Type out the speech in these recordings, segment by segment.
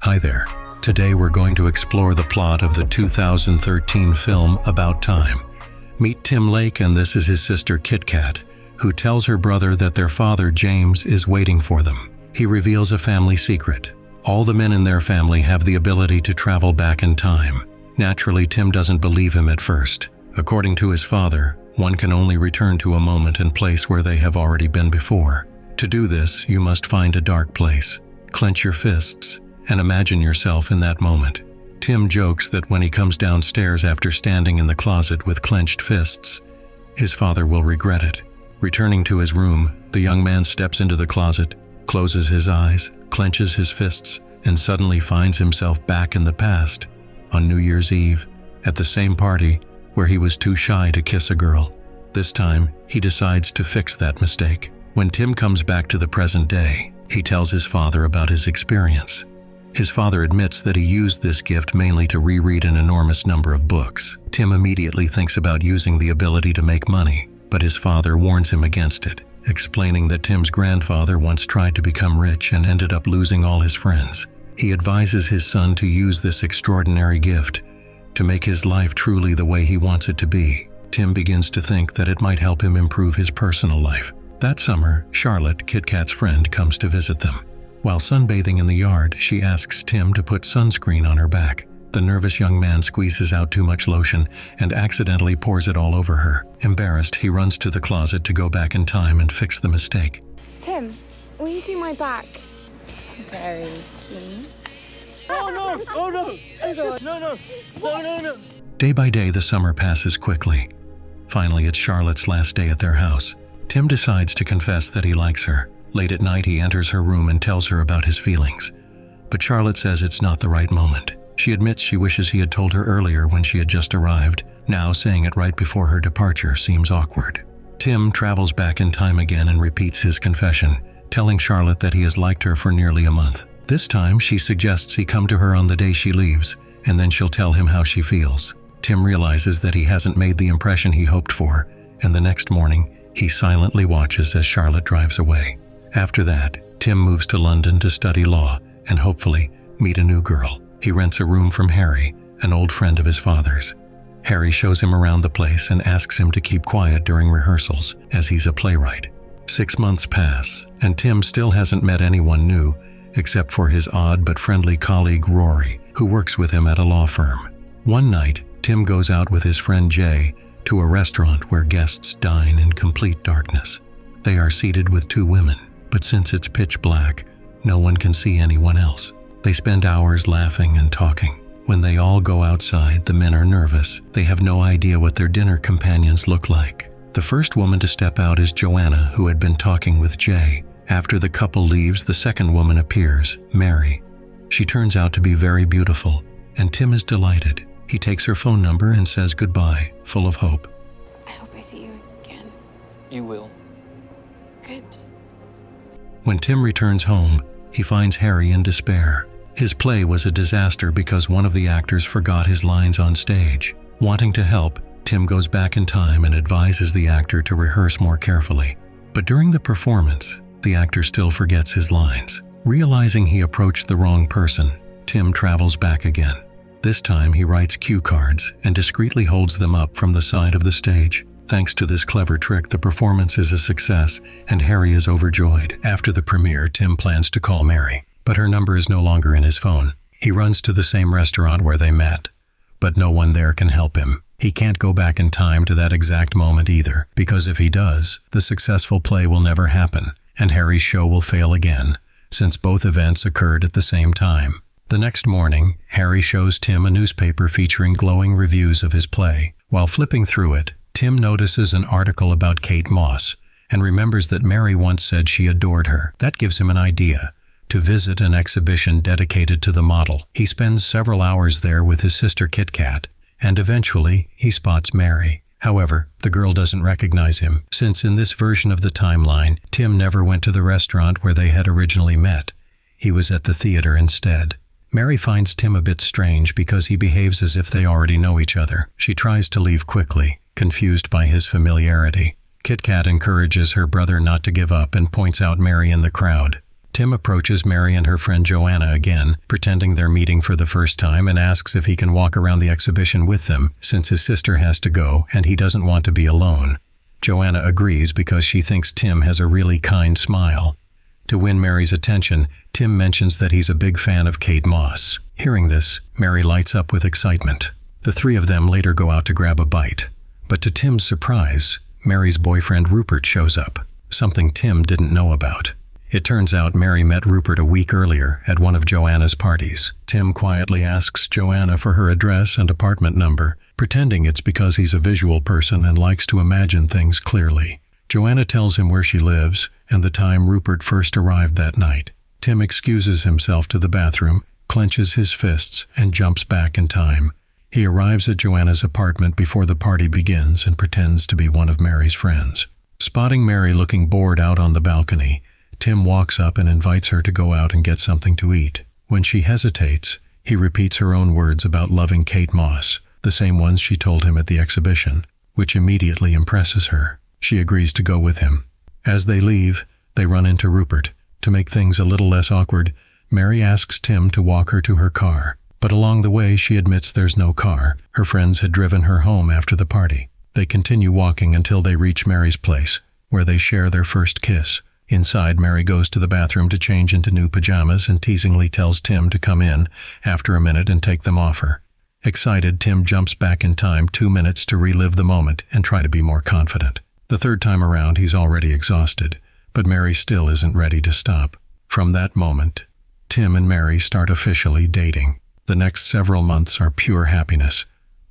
Hi there. Today we're going to explore the plot of the 2013 film About Time. Meet Tim Lake, and this is his sister Kit Kat, who tells her brother that their father James is waiting for them. He reveals a family secret. All the men in their family have the ability to travel back in time. Naturally, Tim doesn't believe him at first. According to his father, one can only return to a moment and place where they have already been before. To do this, you must find a dark place, clench your fists, and imagine yourself in that moment. Tim jokes that when he comes downstairs after standing in the closet with clenched fists, his father will regret it. Returning to his room, the young man steps into the closet, closes his eyes, clenches his fists, and suddenly finds himself back in the past, on New Year's Eve, at the same party where he was too shy to kiss a girl. This time, he decides to fix that mistake. When Tim comes back to the present day, he tells his father about his experience. His father admits that he used this gift mainly to reread an enormous number of books. Tim immediately thinks about using the ability to make money, but his father warns him against it, explaining that Tim's grandfather once tried to become rich and ended up losing all his friends. He advises his son to use this extraordinary gift to make his life truly the way he wants it to be. Tim begins to think that it might help him improve his personal life. That summer, Charlotte, Kit Kat's friend, comes to visit them. While sunbathing in the yard, she asks Tim to put sunscreen on her back. The nervous young man squeezes out too much lotion and accidentally pours it all over her. Embarrassed, he runs to the closet to go back in time and fix the mistake. Tim, will you do my back? Very please. Oh no! Oh no! Oh God! No, no! No, no, no! Day by day, the summer passes quickly. Finally, it's Charlotte's last day at their house. Tim decides to confess that he likes her. Late at night, he enters her room and tells her about his feelings. But Charlotte says it's not the right moment. She admits she wishes he had told her earlier when she had just arrived. Now, saying it right before her departure seems awkward. Tim travels back in time again and repeats his confession, telling Charlotte that he has liked her for nearly a month. This time, she suggests he come to her on the day she leaves, and then she'll tell him how she feels. Tim realizes that he hasn't made the impression he hoped for, and the next morning, he silently watches as Charlotte drives away. After that, Tim moves to London to study law and hopefully meet a new girl. He rents a room from Harry, an old friend of his father's. Harry shows him around the place and asks him to keep quiet during rehearsals, as he's a playwright. 6 months pass, and Tim still hasn't met anyone new, except for his odd but friendly colleague Rory, who works with him at a law firm. One night, Tim goes out with his friend Jay to a restaurant where guests dine in complete darkness. They are seated with 2 women, but since it's pitch black, no one can see anyone else. They spend hours laughing and talking. When they all go outside, the men are nervous. They have no idea what their dinner companions look like. The first woman to step out is Joanna, who had been talking with Jay. After the couple leaves, the second woman appears, Mary. She turns out to be very beautiful, and Tim is delighted. He takes her phone number and says goodbye, full of hope. I hope I see you again. You will. Good. When Tim returns home, he finds Harry in despair. His play was a disaster because one of the actors forgot his lines on stage. Wanting to help, Tim goes back in time and advises the actor to rehearse more carefully. But during the performance, the actor still forgets his lines. Realizing he approached the wrong person, Tim travels back again. This time he writes cue cards and discreetly holds them up from the side of the stage. Thanks to this clever trick, the performance is a success and Harry is overjoyed. After the premiere, Tim plans to call Mary, but her number is no longer in his phone. He runs to the same restaurant where they met, but no one there can help him. He can't go back in time to that exact moment either, because if he does, the successful play will never happen, and Harry's show will fail again, since both events occurred at the same time. The next morning, Harry shows Tim a newspaper featuring glowing reviews of his play. While flipping through it, Tim notices an article about Kate Moss, and remembers that Mary once said she adored her. That gives him an idea, to visit an exhibition dedicated to the model. He spends several hours there with his sister Kit Kat, and eventually he spots Mary. However, the girl doesn't recognize him, since in this version of the timeline, Tim never went to the restaurant where they had originally met. He was at the theater instead. Mary finds Tim a bit strange because he behaves as if they already know each other. She tries to leave quickly, confused by his familiarity. Kit Kat encourages her brother not to give up and points out Mary in the crowd. Tim approaches Mary and her friend Joanna again, pretending they're meeting for the first time, and asks if he can walk around the exhibition with them, since his sister has to go and he doesn't want to be alone. Joanna agrees because she thinks Tim has a really kind smile. To win Mary's attention, Tim mentions that he's a big fan of Kate Moss. Hearing this, Mary lights up with excitement. The three of them later go out to grab a bite. But to Tim's surprise, Mary's boyfriend Rupert shows up, something Tim didn't know about. It turns out Mary met Rupert a week earlier at one of Joanna's parties. Tim quietly asks Joanna for her address and apartment number, pretending it's because he's a visual person and likes to imagine things clearly. Joanna tells him where she lives and the time Rupert first arrived that night. Tim excuses himself to the bathroom, clenches his fists, and jumps back in time. He arrives at Joanna's apartment before the party begins and pretends to be one of Mary's friends. Spotting Mary looking bored out on the balcony, Tim walks up and invites her to go out and get something to eat. When she hesitates, he repeats her own words about loving Kate Moss, the same ones she told him at the exhibition, which immediately impresses her. She agrees to go with him. As they leave, they run into Rupert. To make things a little less awkward, Mary asks Tim to walk her to her car, but along the way she admits there's no car. Her friends had driven her home after the party. They continue walking until they reach Mary's place, where they share their first kiss. Inside, Mary goes to the bathroom to change into new pajamas and teasingly tells Tim to come in after a minute and take them off her. Excited, Tim jumps back in time 2 minutes to relive the moment and try to be more confident. The third time around, he's already exhausted, but Mary still isn't ready to stop. From that moment, Tim and Mary start officially dating. The next several months are pure happiness.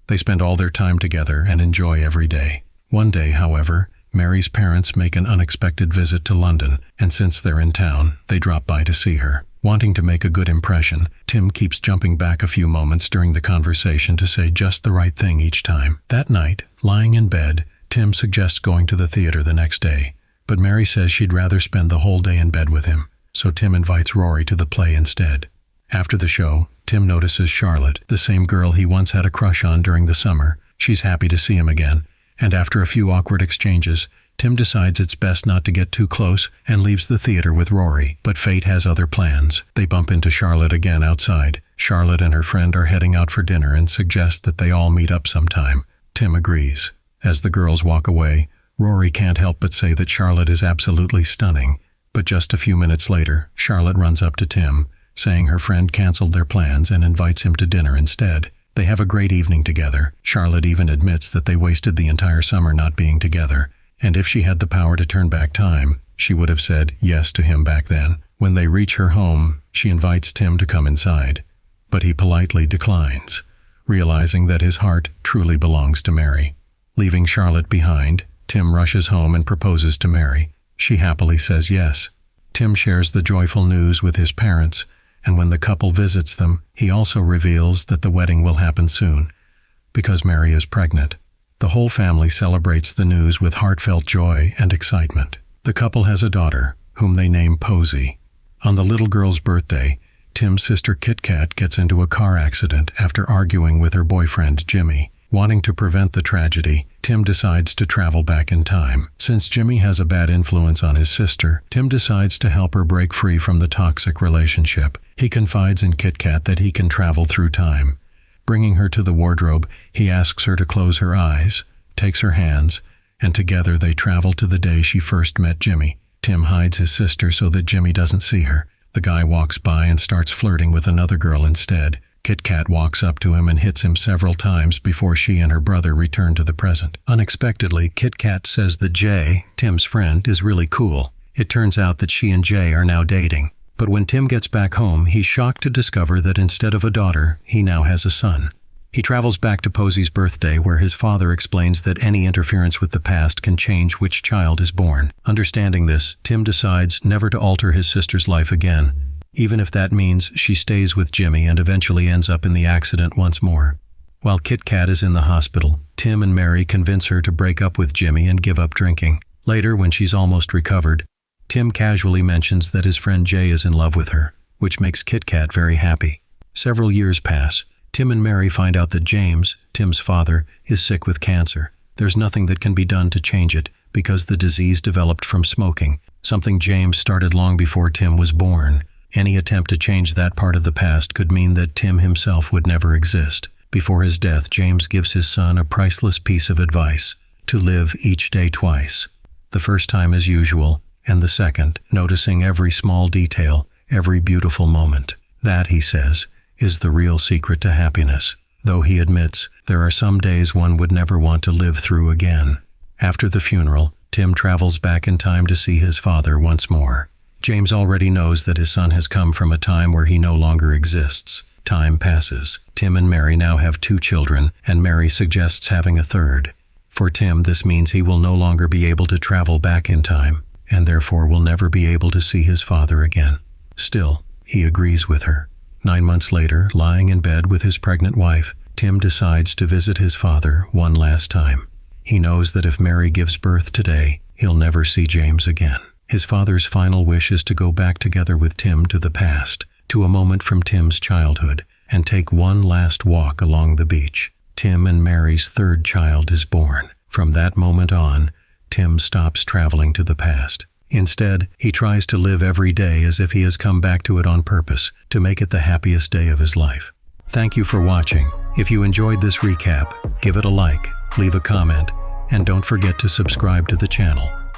They spend all their time together and enjoy every day. One day, however, Mary's parents make an unexpected visit to London, and since they're in town, they drop by to see her. Wanting to make a good impression, Tim keeps jumping back a few moments during the conversation to say just the right thing each time. That night, lying in bed, Tim suggests going to the theater the next day, but Mary says she'd rather spend the whole day in bed with him, so Tim invites Rory to the play instead. After the show, Tim notices Charlotte, the same girl he once had a crush on during the summer. She's happy to see him again, and after a few awkward exchanges, Tim decides it's best not to get too close and leaves the theater with Rory. But fate has other plans. They bump into Charlotte again outside. Charlotte and her friend are heading out for dinner and suggest that they all meet up sometime. Tim agrees. As the girls walk away, Rory can't help but say that Charlotte is absolutely stunning. But just a few minutes later, Charlotte runs up to Tim, saying her friend canceled their plans and invites him to dinner instead. They have a great evening together. Charlotte even admits that they wasted the entire summer not being together, and if she had the power to turn back time, she would have said yes to him back then. When they reach her home, she invites Tim to come inside, but he politely declines, realizing that his heart truly belongs to Mary. Leaving Charlotte behind, Tim rushes home and proposes to Mary. She happily says yes. Tim shares the joyful news with his parents, and when the couple visits them, he also reveals that the wedding will happen soon, because Mary is pregnant. The whole family celebrates the news with heartfelt joy and excitement. The couple has a daughter, whom they name Posy. On the little girl's birthday, Tim's sister Kit Kat gets into a car accident after arguing with her boyfriend Jimmy. Wanting to prevent the tragedy, Tim decides to travel back in time. Since Jimmy has a bad influence on his sister, Tim decides to help her break free from the toxic relationship. He confides in Kit Kat that he can travel through time. Bringing her to the wardrobe, he asks her to close her eyes, takes her hands, and together they travel to the day she first met Jimmy. Tim hides his sister so that Jimmy doesn't see her. The guy walks by and starts flirting with another girl instead. Kit Kat walks up to him and hits him several times before she and her brother return to the present. Unexpectedly, Kit Kat says that Jay, Tim's friend, is really cool. It turns out that she and Jay are now dating. But when Tim gets back home, he's shocked to discover that instead of a daughter, he now has a son. He travels back to Posy's birthday, where his father explains that any interference with the past can change which child is born. Understanding this, Tim decides never to alter his sister's life again, even if that means she stays with Jimmy and eventually ends up in the accident once more. While Kit Kat is in the hospital, Tim and Mary convince her to break up with Jimmy and give up drinking. Later, when she's almost recovered, Tim casually mentions that his friend Jay is in love with her, which makes Kit Kat very happy. Several years pass. Tim and Mary find out that James, Tim's father, is sick with cancer. There's nothing that can be done to change it because the disease developed from smoking. something James started long before Tim was born. Any attempt to change that part of the past could mean that Tim himself would never exist. Before his death, James gives his son a priceless piece of advice: to live each day twice. The first time as usual, and the second, noticing every small detail, every beautiful moment. That, he says, is the real secret to happiness, though he admits there are some days one would never want to live through again. After the funeral, Tim travels back in time to see his father once more. James already knows that his son has come from a time where he no longer exists. Time passes. Tim and Mary now have 2 children, and Mary suggests having a third. For Tim, this means he will no longer be able to travel back in time, and therefore will never be able to see his father again. Still, he agrees with her. 9 months later, lying in bed with his pregnant wife, Tim decides to visit his father one last time. He knows that if Mary gives birth today, he'll never see James again. His father's final wish is to go back together with Tim to the past, to a moment from Tim's childhood, and take one last walk along the beach. Tim and Mary's third child is born. From that moment on, Tim stops traveling to the past. Instead, he tries to live every day as if he has come back to it on purpose, to make it the happiest day of his life. Thank you for watching. If you enjoyed this recap, give it a like, leave a comment, and don't forget to subscribe to the channel.